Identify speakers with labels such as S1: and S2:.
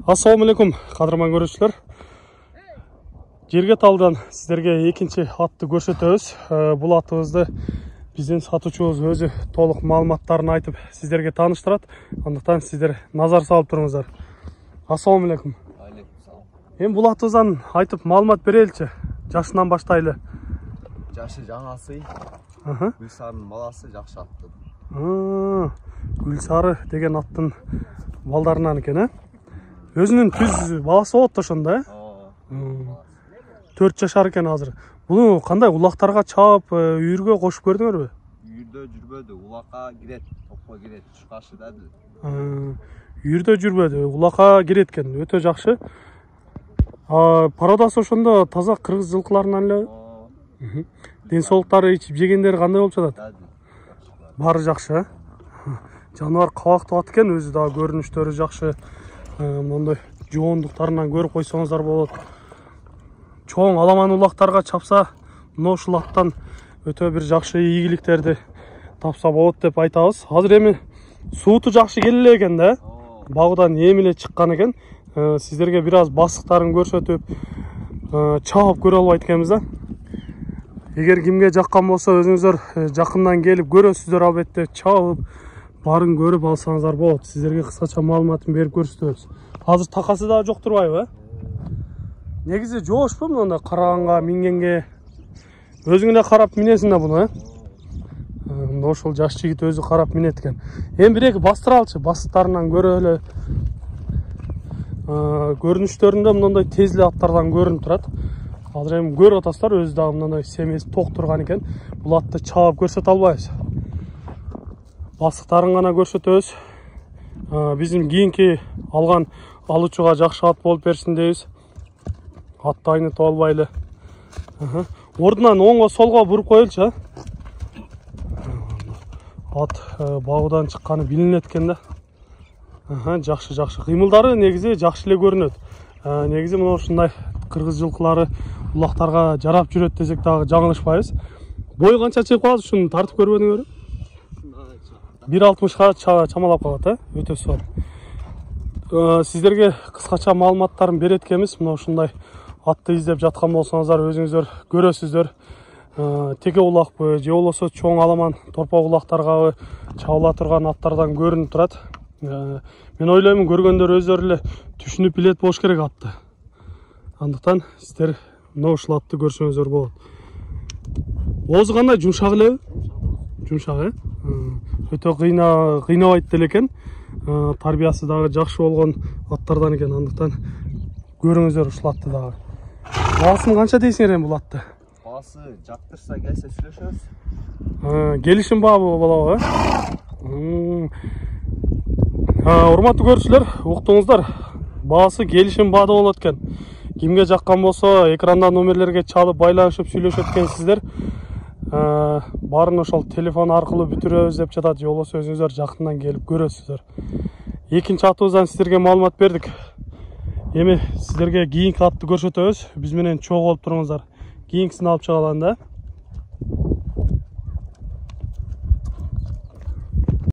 S1: Assalamu алейкум, қадырман көрушілер. Жерге талдан сіздерге екінші атты көрсетеміз. Бұл атымызды бізден сатушымыз өзі толық маалыматтарын айтып сіздерге таныштырады. Андықтан сіздер назар салып тұрыңыздар. Assalamu алейкум. Мен бұл атымыздан айтып маалымат берелікші. Жашынан баштайлы.
S2: Жашы жаңасы. Гүлсарының баласы жақшы атты.
S1: Гүлсары деген аттың балдарынан екен, өзінің түз баласы болыпты ошонда, 4 жашар екен азыр. Бұны қандай улақтарға чап, үйірге қошып көрдіңер бе?
S2: Үйірде жүрбөді, улаққа кирет, топқа кирет, шықашы дәді.
S1: Үйірде жүрбөді, улаққа кирет екен, өте жақшы. Пародасы ошонда таза қырғыз жылқыларынан эле. Денсаулықтары ичип жегендері қандай болып жатат? Бары жақшы. Жануар қабақты ат екен, өзі да көрініштері жақшы. Мындай жоғындықтарынан көріп қойсаңыздар болады. Чоң аламан улақтарға чапса, мынау ушул аттан өтө бир жакшы ийгиликтерди тапса болот деп айтабыз. Азыр эми сууту жакшы келе экен да. Багыдан эмиле чыккан экен. Сиздерге бир аз басыктарын көрсөтүп, чаап көрө албайт экенбиз да. Эгер кимге жаккан болсо, өзүңүздөр жакындан келип көрөсүздөр, албетте чаап барын көрүп алсаңыздар болот. Сиздерге кыскача маалыматын берип көрсөтөбүз. Азыр такасы да жок турбайбы? Негизи жоошпу мындай караганга, мингенге? Өзүңүнө карап минесиң да буну, Мында ошол жаш жигит өзү карап минет экен. Эми бир-эки бастыра алчы, басыктарынан көрө эле. Көрүнүштөрүндө мындай тез эле аттардан көрүнүп турат. Азыр эми көрүп атасыздар, өзү дагы мындай семеси ток турган экен. Бул атты чаап көрсөтө албайбыз. Басыктарын гана көрсөтөбүз. Биздин кийинки алган алуучуга жакшы ат болуп берсин дейбиз. Атты айнытып албайлы. Ордунан оңго солго буруп коелчу. Ат багыдан чыкканы билинет экен да. Жакшы. Кыймылдары негизи жакшы эле көрүнөт. Негизи мына ушундай кыргыз жылкылары улактарга жарап жүрөт десек дагы жаңылышпайбыз. Бою канча чыгып калат, ушуну тартып көрбөдүңөрбү? 1.60-га чамалап калат, өтө сор. Сиздерге кыскача маалыматтарын берет экенбиз. Мына ушундай атты издеп жаткан болсоңуздар, өзүңүздөр көрөсүздөр. Теке улакпы, же болбосо чоң аламан торпок улактарга чабыла турган аттардан көрүнүп турат. Мен ойлоймун, көргөндөр өздөрү эле түшүнүп билет болуш керек атты. Андыктан сиздер мына ушул атты көрсөңүздөр болот. Оозу кандай, жумшак элеби? Жумшак, өтө кыйнабайт деле экен. Тарбиясы дагы жакшы болгон аттардан экен. Андыктан көрүңүздөр ушул атты дагы. Баасын канча дейсиңер эми бул атты?
S2: Баасы жактырса келсе сүйлөшөбүз.
S1: Келишим баабы болобу? Урматтуу көрүүчүлөр, уктуңуздар. Баасы келишим баада болот экен. Кимге жаккан болсо, экрандан номерлерге чалып байланышып сүйлөшөт экенсиздер. Барын ошол телефон аркылуу бүтүрөбүз деп жатат, же болбосо өзүңүздөр жакындан келип көрөсүздөр. Экинчи атыбыздан сиздерге маалымат бердик. Эми сиздерге кийинки атты көрсөтөбүз. Биз менен чогуу болуп туруңуздар. Кийинкисин алып чыгалам да.